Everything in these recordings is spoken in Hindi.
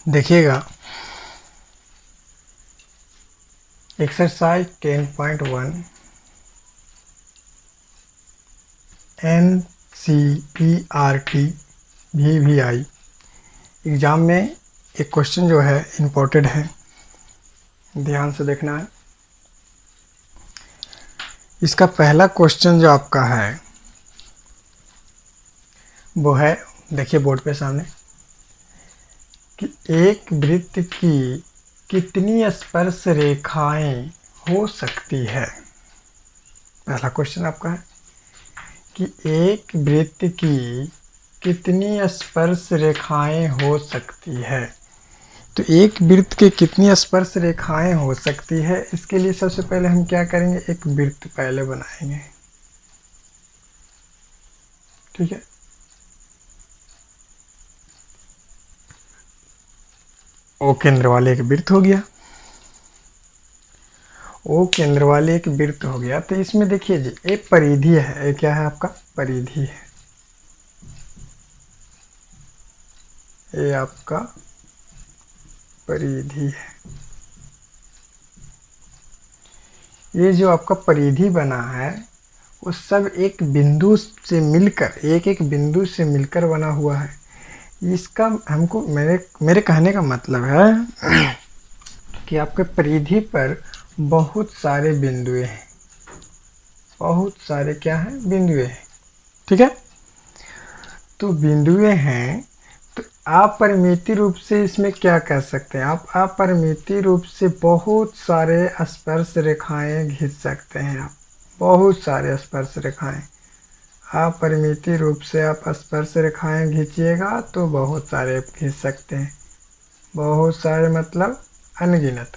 देखिएगा एक्सरसाइज 10.1 NCERT VVI एग्ज़ाम में एक क्वेश्चन जो है इम्पोर्टेंट है, ध्यान से देखना है। इसका पहला क्वेश्चन जो आपका है वो है, देखिए बोर्ड पे सामने, कि एक वृत्त की कितनी स्पर्श रेखाएं हो सकती है। पहला क्वेश्चन आपका है कि एक वृत्त की कितनी स्पर्श रेखाएं हो सकती है। तो एक वृत्त के कितनी स्पर्श रेखाएं हो सकती है, इसके लिए सबसे पहले हम क्या करेंगे, एक वृत्त पहले बनाएंगे। ठीक है, ओ केंद्र वाले एक वृत्त हो गया, ओ केंद्र वाले एक वृत्त हो गया। तो इसमें देखिए जी, एक परिधि है, ये क्या है आपका, परिधि है। ये आपका परिधि है। ये जो आपका परिधि बना है वो सब एक बिंदु से मिलकर, एक एक बिंदु से मिलकर बना हुआ है। इसका हमको, मेरे कहने का मतलब है कि आपके परिधि पर बहुत सारे बिंदुएं हैं, बहुत सारे क्या हैं, बिंदुएं हैं। ठीक है, तो बिंदुएं हैं, तो अपरिमित रूप से इसमें क्या कह सकते हैं आप, अपरिमित रूप से बहुत सारे स्पर्श रेखाएं खींच सकते हैं आप, बहुत सारे स्पर्श रेखाएं। अपरिमित रूप से आप स्पर्श रेखाएं खींचिएगा तो बहुत सारे खींच सकते हैं। बहुत सारे मतलब अनगिनत,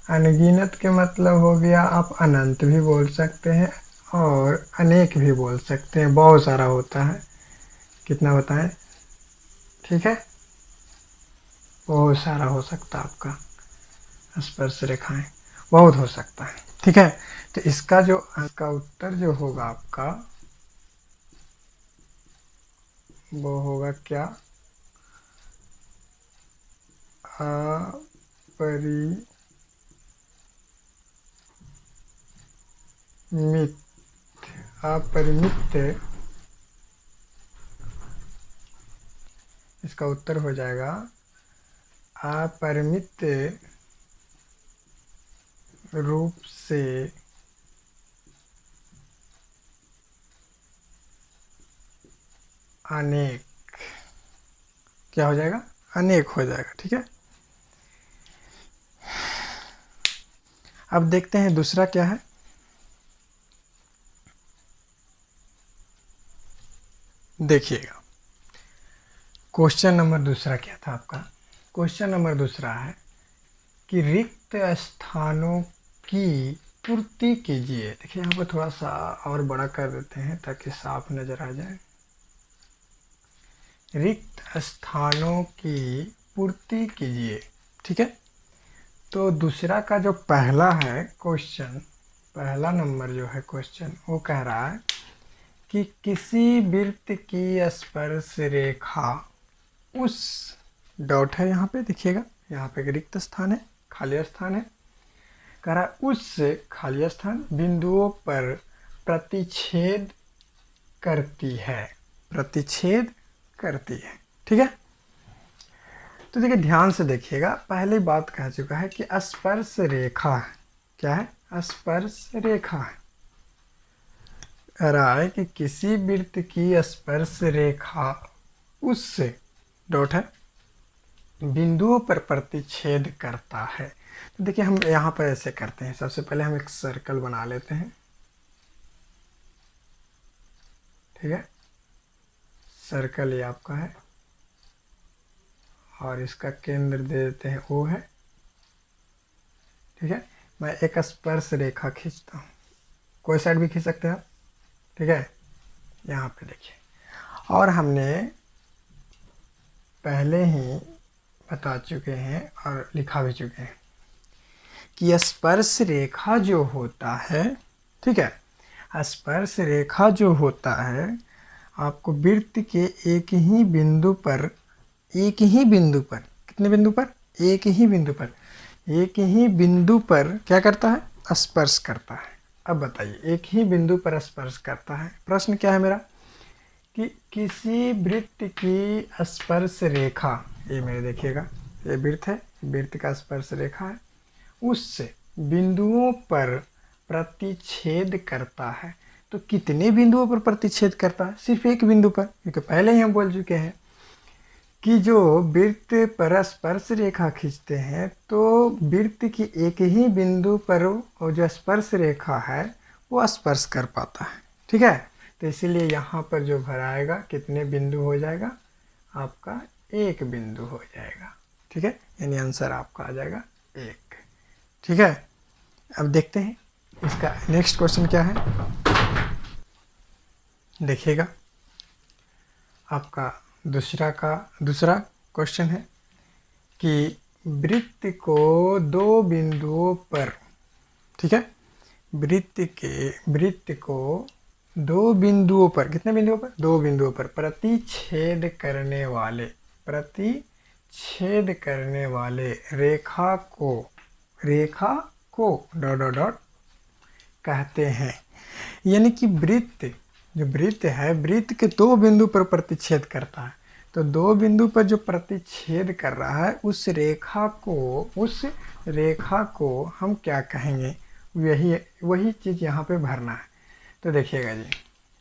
अनगिनत के मतलब हो गया, आप अनंत भी बोल सकते हैं और अनेक भी बोल सकते हैं। बहुत सारा होता है, कितना बताएं, ठीक है, बहुत सारा हो सकता है आपका स्पर्श रेखाएं, बहुत हो सकता है। ठीक है, तो इसका जो इसका उत्तर जो होगा आपका वो होगा क्या, अपरिमित, अपरिमित, इसका उत्तर हो जाएगा अपरिमित रूप से अनेक, क्या हो जाएगा, अनेक हो जाएगा। ठीक है, अब देखते हैं दूसरा क्या है। देखिएगा क्वेश्चन नंबर दूसरा क्या था आपका, क्वेश्चन नंबर दूसरा है कि रिक्त स्थानों की पूर्ति कीजिए। देखिए यहाँ पर थोड़ा सा और बड़ा कर देते हैं ताकि साफ नजर आ जाए। रिक्त स्थानों की पूर्ति कीजिए। ठीक है, तो दूसरा का जो पहला है क्वेश्चन, पहला नंबर जो है क्वेश्चन, वो कह रहा है कि किसी वृत्त की स्पर्श रेखा उस, डॉट है यहाँ पे, देखिएगा यहाँ पे एक रिक्त स्थान है, खाली स्थान है, कह रहा है उस खाली स्थान बिंदुओं पर प्रतिच्छेद करती है, प्रतिच्छेद करती है। ठीक है, तो देखिए ध्यान से देखिएगा, पहले बात कह चुका है कि स्पर्श रेखा क्या है, स्पर्श रेखा है। कह रहा है कि किसी वृत्त की स्पर्श रेखा उस, डॉट है, बिंदुओं पर प्रतिच्छेद करता है। तो देखिए हम यहाँ पर ऐसे करते हैं, सबसे पहले हम एक सर्कल बना लेते हैं। ठीक है, सर्कल ये आपका है और इसका केंद्र दे देते हैं O है। ठीक है, मैं एक स्पर्श रेखा खींचता हूँ, कोई साइड भी खींच सकते हैं आप। ठीक है, यहाँ पे देखिए, और हमने पहले ही बता चुके हैं और लिखा भी चुके हैं कि स्पर्श रेखा जो होता है, ठीक है, स्पर्श रेखा जो होता है आपको वृत्त के एक ही बिंदु पर, एक ही बिंदु पर कितने बिंदु पर? एक ही बिंदु पर, एक ही बिंदु पर क्या करता है? स्पर्श करता है। अब बताइए, एक ही बिंदु पर स्पर्श करता है। प्रश्न क्या है मेरा कि किसी वृत्त की स्पर्श रेखा, ये मेरे देखिएगा, ये वृत्त है, वृत्त का स्पर्श रेखा है, उस बिंदुओं पर प्रतिच्छेद करता है। तो कितने बिंदुओं पर प्रतिच्छेद करता है? सिर्फ एक बिंदु पर, क्योंकि पहले ही हम बोल चुके हैं कि जो वृत्त पर स्पर्श रेखा खींचते हैं तो वृत्त की एक ही बिंदु पर और जो स्पर्श रेखा है वो स्पर्श कर पाता है। ठीक है, तो इसीलिए यहाँ पर जो भर आएगा कितने बिंदु हो जाएगा? आपका एक बिंदु हो जाएगा। ठीक है, यानी आंसर आपका आ जाएगा एक। ठीक है, अब देखते हैं इसका नेक्स्ट क्वेश्चन क्या है। देखिएगा, आपका दूसरा क्वेश्चन है कि वृत्त को दो बिंदुओं पर, ठीक है, वृत्त को दो बिंदुओं पर, कितने बिंदुओं पर? दो बिंदुओं पर प्रतिच्छेद करने वाले रेखा को डॉट डॉट डॉट कहते हैं। यानी कि जो वृत्त है, वृत्त के दो बिंदु पर प्रतिच्छेद करता है। तो दो बिंदु पर जो प्रतिच्छेद कर रहा है उस रेखा को हम क्या कहेंगे? वही चीज़ यहाँ पे भरना है। तो देखिएगा जी,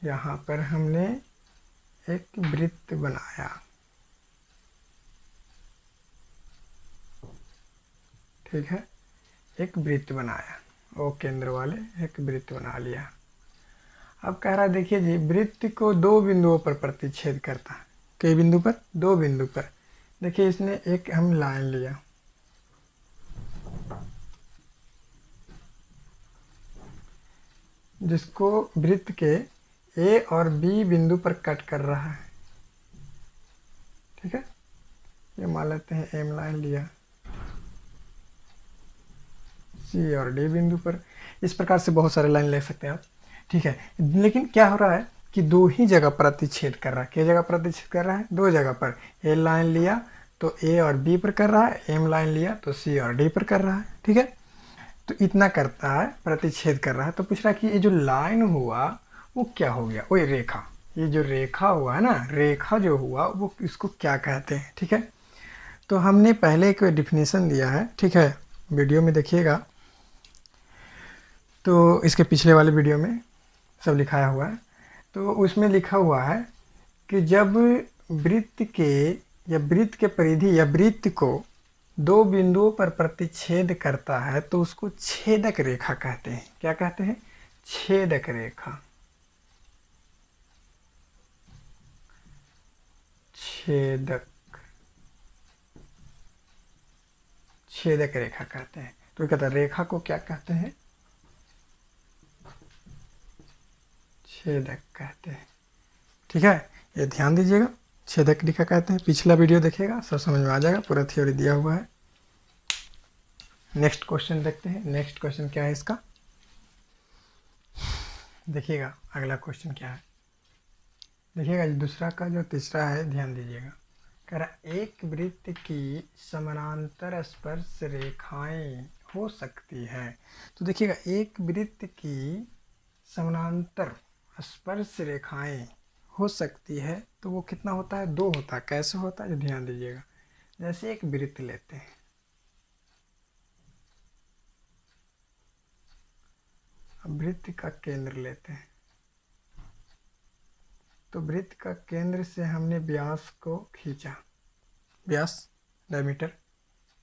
यहाँ पर हमने एक वृत्त बनाया, ठीक है, एक वृत्त बनाया, वो केंद्र वाले एक वृत्त बना लिया। अब कह रहा है, देखिए जी, वृत्त को दो बिंदुओं पर प्रतिच्छेद करता है। कई बिंदु पर? दो बिंदु पर। देखिए, इसने एक हम लाइन लिया, जिसको वृत्त के ए और बी बिंदु पर कट कर रहा है। ठीक है, ये मान लेते हैं एम लाइन लिया, सी और डी बिंदु पर। इस प्रकार से बहुत सारे लाइन ले सकते हैं आप। ठीक है, लेकिन क्या हो रहा है कि दो ही जगह प्रतिच्छेद कर रहा है। किस जगह प्रतिच्छेद कर रहा है? दो जगह पर। ए लाइन लिया तो ए और बी पर कर रहा है, एम लाइन लिया तो सी और डी पर कर रहा है। ठीक है, तो इतना करता है, प्रतिच्छेद कर रहा है। तो पूछ रहा है कि ये जो लाइन हुआ वो क्या हो गया? वो रेखा, ये जो रेखा हुआ है ना, रेखा जो हुआ वो इसको क्या कहते हैं? ठीक है, तो हमने पहले एक डिफिनेशन दिया है, ठीक है, वीडियो में देखिएगा, तो इसके पिछले वाले वीडियो में सब लिखाया हुआ है। तो उसमें लिखा हुआ है कि जब वृत्त के परिधि या वृत्त को दो बिंदुओं पर प्रतिच्छेद करता है तो उसको छेदक रेखा कहते हैं। क्या कहते हैं? छेदक रेखा। छेदक रेखा कहते हैं। तो कहता है रेखा को क्या कहते हैं? छेदक कहते हैं। ठीक है, ये ध्यान दीजिएगा, छेदक रेखा कहते हैं। पिछला वीडियो देखिएगा, सब समझ में आ जाएगा, पूरा थ्योरी दिया हुआ है। नेक्स्ट क्वेश्चन देखते हैं। नेक्स्ट क्वेश्चन क्या है इसका? देखिएगा अगला क्वेश्चन क्या है। देखिएगा दूसरा का जो तीसरा है, ध्यान दीजिएगा। कह रहा एक वृत्त की समानांतर स्पर्श रेखाएं हो सकती है। तो देखिएगा, एक वृत्त की समानांतर स्पर्श रेखाएं हो सकती है तो वो कितना होता है? दो होता है। कैसे होता है? ध्यान दीजिएगा। जैसे एक वृत्त लेते हैं, अब वृत्त का केंद्र लेते हैं, तो वृत्त का केंद्र से हमने व्यास को खींचा, व्यास डायमीटर,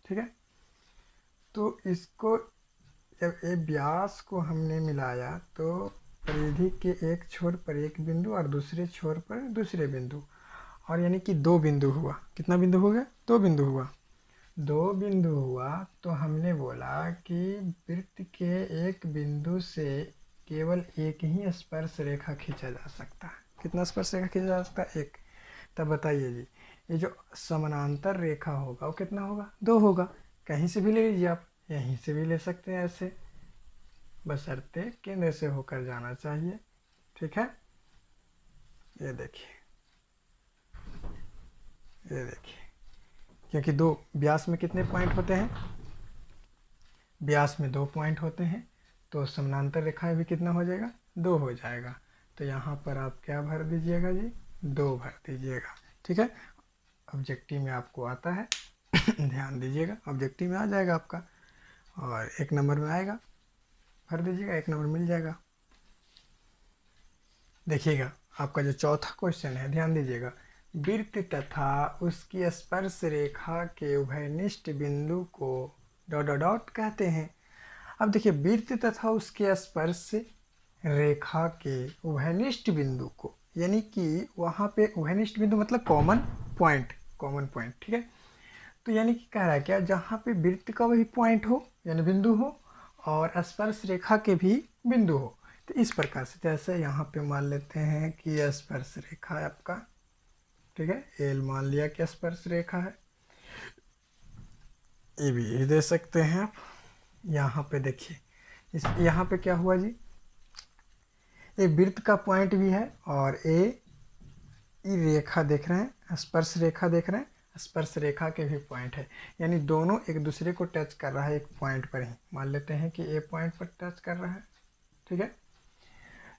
ठीक है, तो इसको जब ये व्यास को हमने मिलाया तो परिधि के एक छोर पर एक बिंदु और दूसरे छोर पर दूसरे बिंदु, और यानी कि दो बिंदु हुआ। कितना बिंदु हो गया? दो बिंदु हुआ। दो बिंदु हुआ तो हमने बोला कि वृत्त के एक बिंदु से केवल एक ही स्पर्श रेखा खींचा जा सकता है। कितना स्पर्श रेखा खींचा जा सकता है? एक। तब बताइए जी, ये जो समानांतर रेखा होगा वो कितना होगा? दो होगा। कहीं से भी ले लीजिए आप, यहीं से भी ले सकते हैं ऐसे, बशर्ते केंद्र से होकर जाना चाहिए। ठीक है, ये देखिए, ये देखिए क्योंकि दो व्यास में कितने पॉइंट होते हैं, व्यास में 2 पॉइंट होते हैं, तो समानांतर रेखा भी कितना हो जाएगा, 2 हो जाएगा। तो यहाँ पर आप क्या भर दीजिएगा जी, 2 भर दीजिएगा। ठीक है, ऑब्जेक्टिव में आपको आता है ध्यान दीजिएगा, ऑब्जेक्टिव में आ जाएगा आपका और 1 नंबर में आएगा, भर दीजिएगा, 1 नंबर मिल जाएगा। देखिएगा आपका जो चौथा क्वेश्चन है, ध्यान दीजिएगा, वृत्त तथा उसकी स्पर्श रेखा के उभयनिष्ठ बिंदु को डॉट डॉट डॉट कहते हैं। अब देखिए वृत्त तथा उसके स्पर्श रेखा के उभयनिष्ठ बिंदु को, यानी कि वहाँ पे उभयनिष्ठ बिंदु मतलब कॉमन पॉइंट, कॉमन पॉइंट। ठीक है, तो यानी कि कह रहा है क्या, जहाँ पे वृत्त का वही पॉइंट हो यानी बिंदु हो और स्पर्श रेखा के भी बिंदु हो। तो इस प्रकार से जैसे यहाँ पे मान लेते हैं कि स्पर्श रेखा है आपका, ठीक है, एल मान लिया कि स्पर्श रेखा है, ये भी दे सकते हैं आप। यहाँ पे देखिए इस यहाँ पे क्या हुआ जी, ये वृत्त का पॉइंट भी है और ये रेखा देख रहे हैं, स्पर्श रेखा देख रहे हैं, स्पर्श रेखा के भी पॉइंट है, यानी दोनों एक दूसरे को टच कर रहा है एक पॉइंट पर ही। मान लेते हैं कि ए पॉइंट पर टच कर रहा है। ठीक है,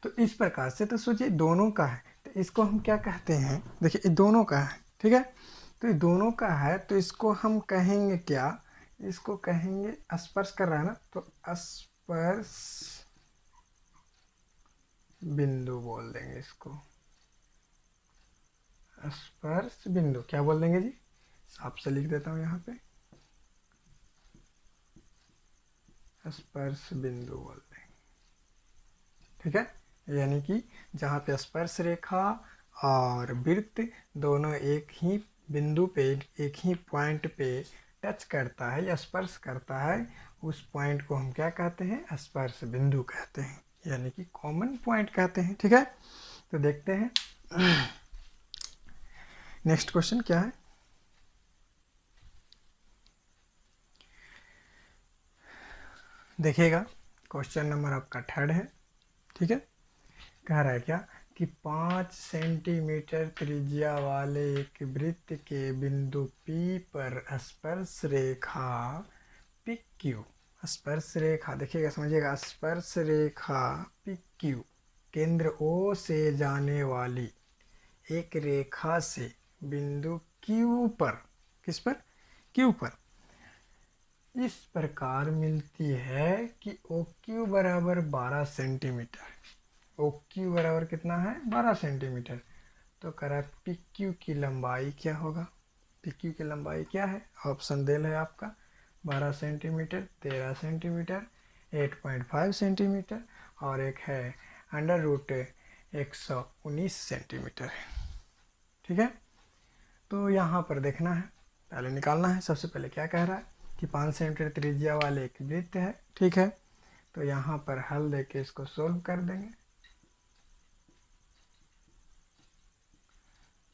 तो इस प्रकार से तो सोचिए दोनों का है, तो इसको हम क्या कहते हैं, देखिए ये दोनों का है। ठीक है, तो ये दोनों का है तो इसको हम कहेंगे क्या, इसको कहेंगे स्पर्श कर रहा है ना, तो स्पर्श बिंदु बोल देंगे इसको, स्पर्श बिंदु क्या बोल देंगे जी, साफ से लिख देता हूँ यहाँ पे, स्पर्श बिंदु बोल देंगे। ठीक है, यानी कि जहाँ पे स्पर्श रेखा और वृत्त दोनों एक ही बिंदु पे, एक ही पॉइंट पे टच करता है या स्पर्श करता है, उस पॉइंट को हम क्या कहते हैं, स्पर्श बिंदु कहते हैं, यानी कि कॉमन पॉइंट कहते हैं। ठीक है, तो देखते हैं नेक्स्ट क्वेश्चन क्या है। देखिएगा क्वेश्चन नंबर आपका 3 है। ठीक है, कह रहा है क्या कि 5 सेंटीमीटर त्रिज्या वाले एक वृत्त के बिंदु P पर स्पर्श रेखा PQ, स्पर्श रेखा देखिएगा समझिएगा, स्पर्श रेखा PQ केंद्र O से जाने वाली एक रेखा से बिंदु Q पर, किस पर, Q पर इस प्रकार मिलती है कि OQ बराबर 12 सेंटीमीटर। OQ बराबर कितना है, 12 सेंटीमीटर। तो करा PQ की लंबाई क्या होगा, PQ की लंबाई क्या है, ऑप्शन दे है आपका 12 सेंटीमीटर, 13 सेंटीमीटर, 8.5 सेंटीमीटर और एक है अंडर रूट 119 सेंटीमीटर। ठीक है, तो यहाँ पर देखना है, पहले निकालना है। सबसे पहले क्या कह रहा है कि 5 सेंटीमीटर त्रिज्या वाले एक वृत्त है। ठीक है, तो यहाँ पर हल देके इसको सोल्व कर देंगे।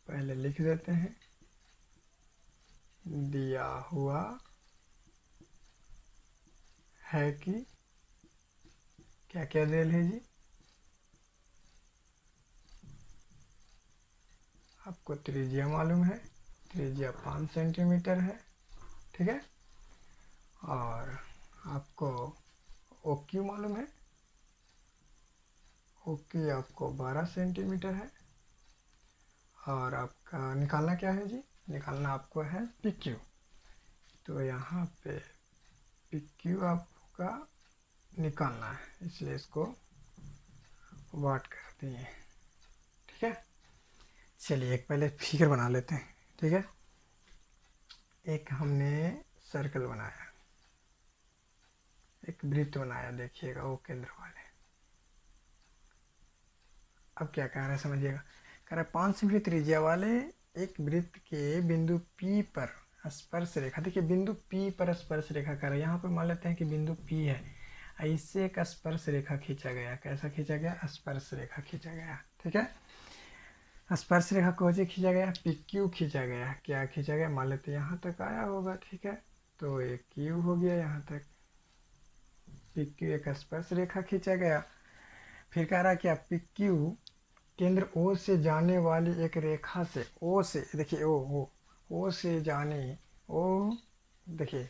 पहले लिख देते हैं, दिया हुआ है कि क्या क्या देल है जी, आपको त्रिज्या मालूम है, त्रिज्या 5 सेंटीमीटर है। ठीक है, और आपको OQ मालूम है, OQ आपको 12 सेंटीमीटर है, और आपका निकालना क्या है जी, निकालना आपको है PQ। तो यहाँ पे PQ आपका निकालना है, इसलिए इसको वाट कर दिए। ठीक है, चलिए एक पहले फिगर बना लेते हैं। ठीक है, एक हमने सर्कल बनाया, एक वृत्त बनाया, देखिएगा वो केंद्र वाले। अब क्या कह रहा है समझिएगा, कह रहा है 5 सेंटीमीटर त्रिज्या वाले एक वृत्त के बिंदु P पर स्पर्श रेखा, देखिए बिंदु P पर स्पर्श रेखा कर रहा है, यहाँ पर मान लेते हैं कि बिंदु P है, ऐसे एक स्पर्श रेखा खींचा गया। कैसा खींचा गया, स्पर्श रेखा खींचा गया। ठीक है, स्पर्श रेखा को खींचा गया, PQ खींचा गया। क्या खींचा गया, मान लेते यहाँ तक आया होगा। ठीक है, तो एक Q हो गया, यहाँ तक PQ एक स्पर्श रेखा खींचा गया। फिर कह रहा है क्या, PQ केंद्र O से जाने वाली एक रेखा से, O से देखिए O से जाने ओ देखिए,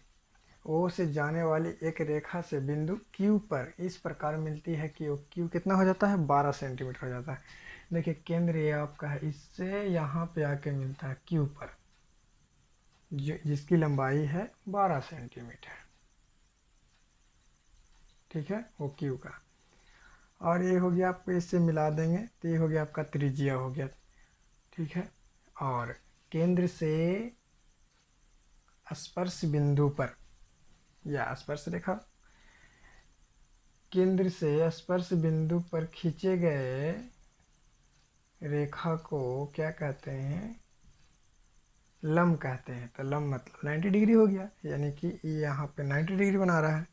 ओ से जाने वाली एक रेखा से बिंदु क्यू पर इस प्रकार मिलती है कि वो क्यू कितना हो जाता है, 12 सेंटीमीटर हो जाता है। देखिए केंद्र ये आपका है, इससे यहाँ पे आके मिलता है क्यू पर, जो जिसकी लंबाई है 12 सेंटीमीटर। ठीक है, वो क्यू का। और ये हो गया, आपको इससे मिला देंगे तो ये हो गया आपका त्रिज्या हो गया। ठीक है, और केंद्र से स्पर्श बिंदु पर, या स्पर्श रेखा, केंद्र से स्पर्श बिंदु पर खींचे गए रेखा को क्या कहते हैं, लंब कहते हैं। तो लंब मतलब 90 डिग्री हो गया, यानी कि ये यहाँ पे 90 डिग्री बना रहा है।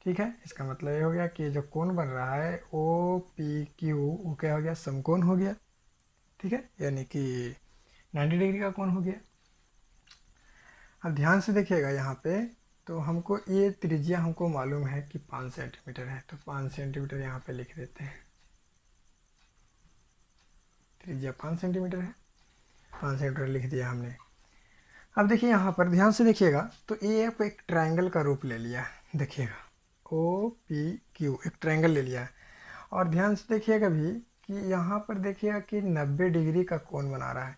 ठीक है, इसका मतलब ये हो गया कि जो कोण बन रहा है ओ पी क्यू, वो क्या हो गया, समकोण हो गया। ठीक है, यानी कि 90 डिग्री का कोण हो गया। अब ध्यान से देखिएगा यहाँ पे, तो हमको ये त्रिज्या हमको मालूम है कि 5 सेंटीमीटर है, तो 5 सेंटीमीटर यहाँ पे लिख देते हैं। त्रिज्या 5 सेंटीमीटर है, 5 सेंटीमीटर लिख दिया हमने। अब देखिए यहाँ पर ध्यान से देखिएगा, तो ये आप एक ट्रायंगल का रूप ले लिया है। देखिएगा ओ पी क्यू एक ट्रायंगल ले लिया है। और ध्यान से देखिएगा भी कि यहाँ पर देखिएगा कि 90 डिग्री का कोण बना रहा है।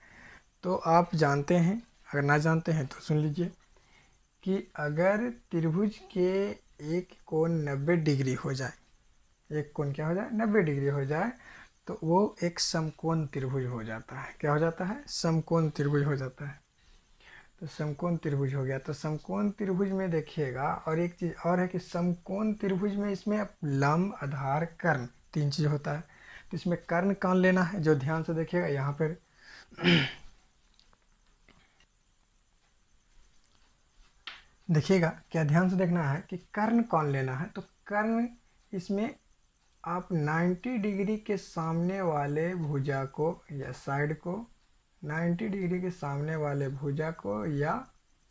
तो आप जानते हैं, अगर ना जानते हैं तो सुन लीजिए, कि अगर त्रिभुज के एक कोण 90 डिग्री हो जाए, एक कोण क्या हो जाए, 90 डिग्री हो जाए, तो वो एक समकोण त्रिभुज हो जाता है। क्या हो जाता है, समकोण त्रिभुज हो जाता है। तो समकोण त्रिभुज हो गया। तो समकोण त्रिभुज में देखिएगा, और एक चीज़ और है कि समकोण त्रिभुज में इसमें लंब, आधार, कर्ण, 3 चीज़ होता है। तो इसमें कर्ण कौन लेना है, जो ध्यान से देखिएगा यहाँ पर देखिएगा, क्या ध्यान से देखना है कि कर्ण कौन लेना है। तो कर्ण इसमें आप 90 डिग्री के सामने वाले भुजा को या साइड को, 90 डिग्री के सामने वाले भुजा को या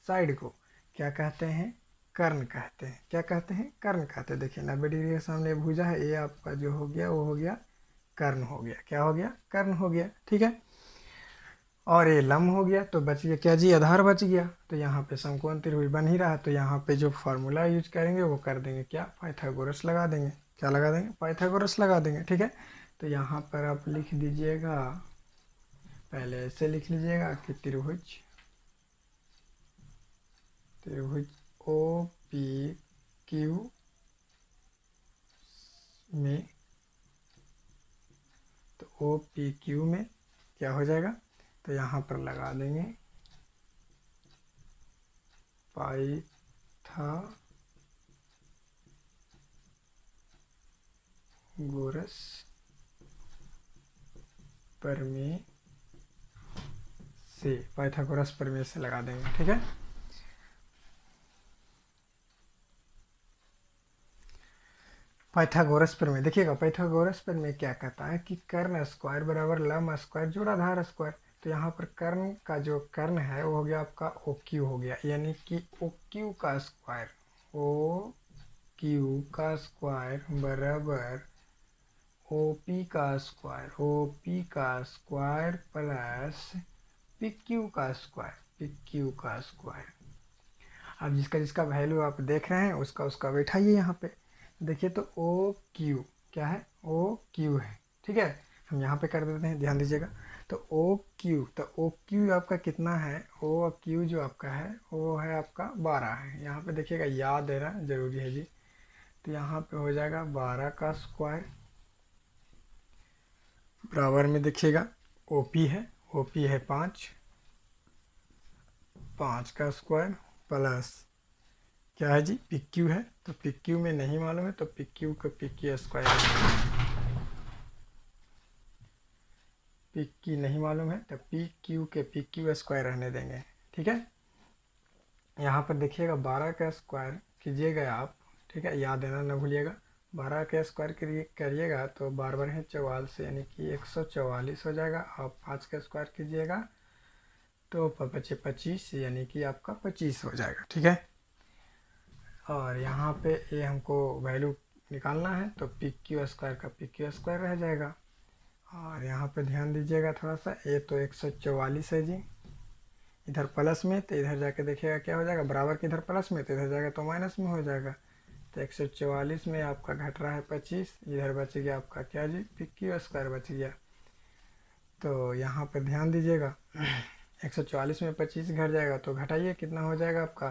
साइड को क्या कहते हैं, कर्ण कहते हैं। क्या कहते हैं, कर्ण कहते हैं। देखिए 90 डिग्री के सामने भुजा है, ये आपका जो हो गया वो हो गया कर्ण हो गया। क्या हो गया, कर्ण हो गया। ठीक है, और ये लंब हो गया, तो बच गया क्या जी, आधार बच गया। तो यहाँ पे समकोण त्रिभुज बन ही रहा है, तो यहाँ पे जो फार्मूला यूज करेंगे वो कर देंगे क्या, पाइथागोरस लगा देंगे। क्या लगा देंगे, पाइथागोरस लगा देंगे। ठीक है, तो यहाँ पर आप लिख दीजिएगा, पहले ऐसे लिख लीजिएगा कि त्रिभुज ओ पी क्यू में, तो ओ पी क्यू में क्या हो जाएगा, तो यहाँ पर लगा देंगे पाइथागोरस प्रमेय से, पाइथागोरस प्रमेय से लगा देंगे। ठीक है, पाइथागोरस प्रमेय देखिएगा, पाइथागोरस प्रमेय क्या कहता है कि कर्ण स्क्वायर बराबर लंब स्क्वायर जोड़ आधार स्क्वायर। तो यहाँ पर कर्ण का जो कर्ण है वो हो गया आपका ओ क्यू हो गया, यानी कि ओ क्यू का स्क्वायर, ओ क्यू का स्क्वायर बराबर ओ पी का स्क्वायर, ओ पी का स्क्वायर प्लस पी क्यू का स्क्वायर, पी क्यू का स्क्वायर। अब जिसका जिसका वैल्यू आप देख रहे हैं उसका उसका बैठाइए यहाँ पे। देखिए तो ओ क्यू क्या है, ओ क्यू है। ठीक है, हम यहाँ पे कर देते हैं, ध्यान दीजिएगा। तो ओ क्यू, तो ओ क्यू आपका कितना है, ओ क्यू जो आपका है वो है आपका 12 है। यहाँ पे देखिएगा, याद देना जरूरी है जी। तो यहाँ पे हो जाएगा 12 का स्क्वायर, बराबर में देखिएगा ओ पी है, ओ पी है 5, 5 का स्क्वायर प्लस क्या है जी, पी क्यू है। तो पी क्यू में नहीं मालूम है, तो पी क्यू का P Q square, P Q नहीं मालूम है तो पी क्यू के पी क्यू स्क्वायर रहने देंगे। ठीक है, यहाँ पर देखिएगा 12 का स्क्वायर कीजिएगा आप। ठीक है, याद देना ना भूलिएगा, 12 का स्क्वायर करिएगा तो 12 है 44, यानी कि 144 हो जाएगा। आप 5 का स्क्वायर कीजिएगा तो 25, यानी कि आपका 25 हो जाएगा। ठीक है, और यहाँ पे ये हमको वैल्यू निकालना है, तो पी क्यू स्क्वायर का पी क्यू स्क्वायर रह जाएगा। और यहाँ पे ध्यान दीजिएगा थोड़ा सा, ये तो 144 है जी, इधर प्लस में तो इधर जाके देखिएगा क्या हो जाएगा, बराबर के इधर प्लस में तो इधर जाएगा तो माइनस में हो जाएगा। तो 144 में आपका घट रहा है 25, इधर बच गया आपका क्या जी, PQ² बच गया। तो यहाँ पर ध्यान दीजिएगा 144 में 25 घट जाएगा तो घटाइए कितना हो जाएगा आपका,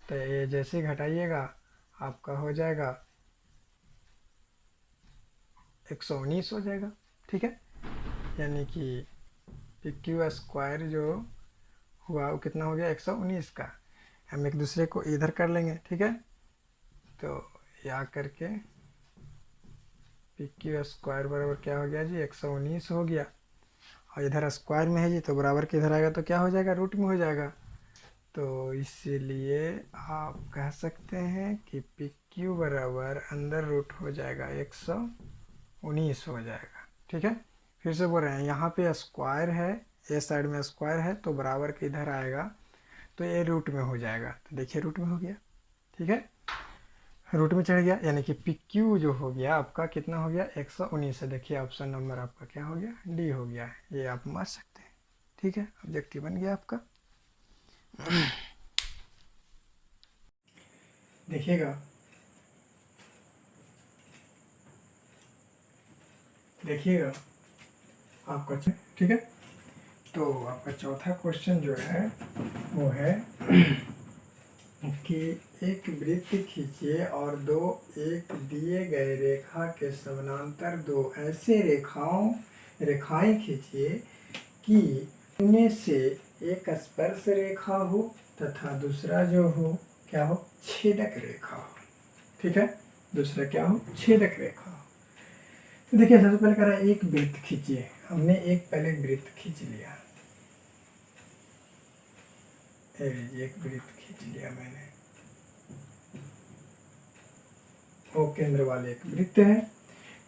तो ये जैसे ही घटाइएगा आपका हो जाएगा 119 हो जाएगा। ठीक है, यानी कि PQ² जो हुआ वो कितना हो गया, 119 का। हम एक दूसरे को इधर कर लेंगे। ठीक है, तो या करके PQ² बराबर क्या हो गया जी, 119 हो गया। और इधर स्क्वायर में है जी तो बराबर के इधर आएगा तो क्या हो जाएगा, रूट में हो जाएगा। तो इसीलिए आप कह सकते हैं कि PQ बराबर अंदर रूट हो जाएगा 119 हो जाएगा। ठीक है, फिर से बोल रहे हैं, यहाँ पे स्क्वायर है, ये साइड में स्क्वायर है तो बराबर के इधर आएगा तो ये रूट में हो जाएगा। तो देखिए रूट में हो गया। ठीक है, रूट में चढ़ गया, यानी कि PQ जो हो गया आपका कितना हो गया, 119 है। देखिए ऑप्शन नंबर आपका क्या हो गया, डी हो गया। ये आप समझ सकते हैं। ठीक है, ऑब्जेक्टिव बन गया आपका। देखिएगा, देखिएगा आपका, ठीक है, तो आपका चौथा क्वेश्चन जो है वो है कि एक वृत्त खींचिए और दो एक दिए गए रेखा के समानांतर दो ऐसे रेखाएं खींचिए कि उनमें से एक स्पर्श रेखा हो तथा दूसरा जो हो क्या हो, छेदक रेखा हो। ठीक है, दूसरा क्या हो, छेदक रेखा हो। तो देखिए सबसे पहले कह रहा है एक वृत्त खींचिए, हमने एक पहले वृत्त खींच लिया, एक वृत्त खींच लिया मैंने, वो केंद्र वाले एक वृत्त है।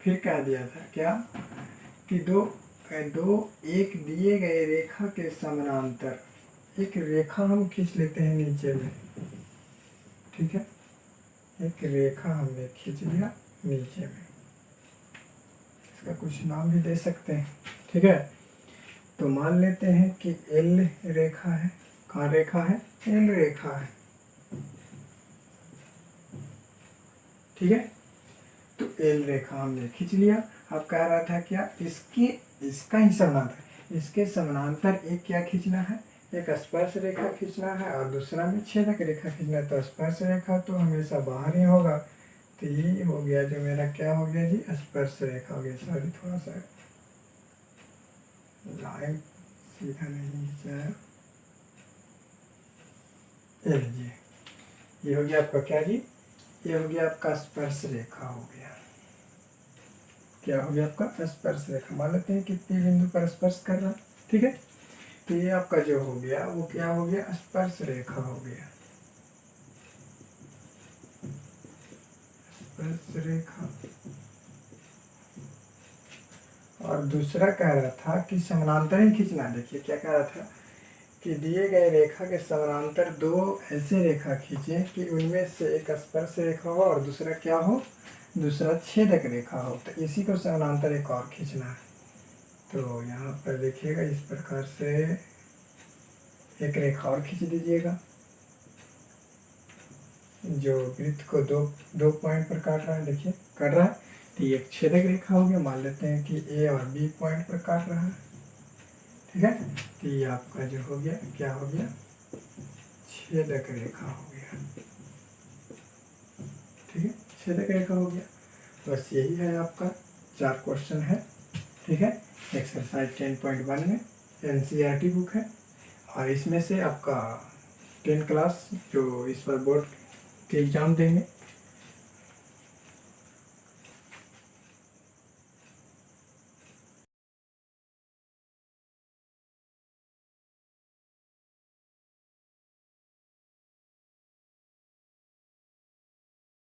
फिर कह दिया था क्या कि दो एक दिए गए रेखा के समानांतर एक रेखा हम खींच लेते हैं नीचे में। ठीक है, एक रेखा हमने खींच लिया नीचे में, इसका कुछ नाम भी दे सकते हैं। ठीक है, तो मान लेते हैं कि L रेखा है। कहाँ रेखा है, L रेखा है। ठीक है, तो L रेखा हमने खींच लिया। अब कह रहा था क्या, इसका ही समानांतर, इसके समानांतर एक क्या खींचना है, एक स्पर्श रेखा खींचना है और दूसरा में छेदक रेखा खींचना है। तो स्पर्श रेखा तो हमेशा बाहर ही होगा, तो ये हो गया जो मेरा क्या हो गया जी, स्पर्श रेखा हो गया। सॉरी, थोड़ा सा लाइन सीधा नहीं खींचा, ये हो गया आपका क्या जी, ये हो गया आपका स्पर्श रेखा हो गया। क्या हो गया आपका, स्पर्श रेखा। मान लेते हैं कि P बिंदु पर स्पर्श कर रहा है। ठीक है, तो ये आपका जो हो गया वो क्या हो गया, स्पर्श रेखा हो गया, स्पर्श रेखा। और दूसरा कह रहा था कि समानांतर ही खींचना। देखिए क्या कह रहा था कि दिए गए रेखा के समानांतर दो ऐसे रेखा खींचे कि उनमें से एक स्पर्श रेखा हो और दूसरा क्या हो, दूसरा छेदक रेखा हो। तो इसी को समानांतर एक और खींचना है। तो यहाँ पर देखिएगा इस प्रकार से एक रेखा और खींच दीजिएगा जो वृत्त को दो पॉइंट पर काट रहा है। देखिए काट रहा है, तो ये एक छेदक रेखा हो गया। मान लेते हैं कि A और B पॉइंट पर काट रहा है। ठीक है, तो ये आपका जो हो गया क्या हो गया, छेदक रेखा हो गया। ठीक है, छेदक रेखा हो गया। बस यही है आपका, 4 क्वेश्चन है। ठीक है, एक्सरसाइज 10.1 में NCERT बुक है और इसमें से आपका 10 क्लास जो इस पर बोर्ड के एग्ज़ाम देंगे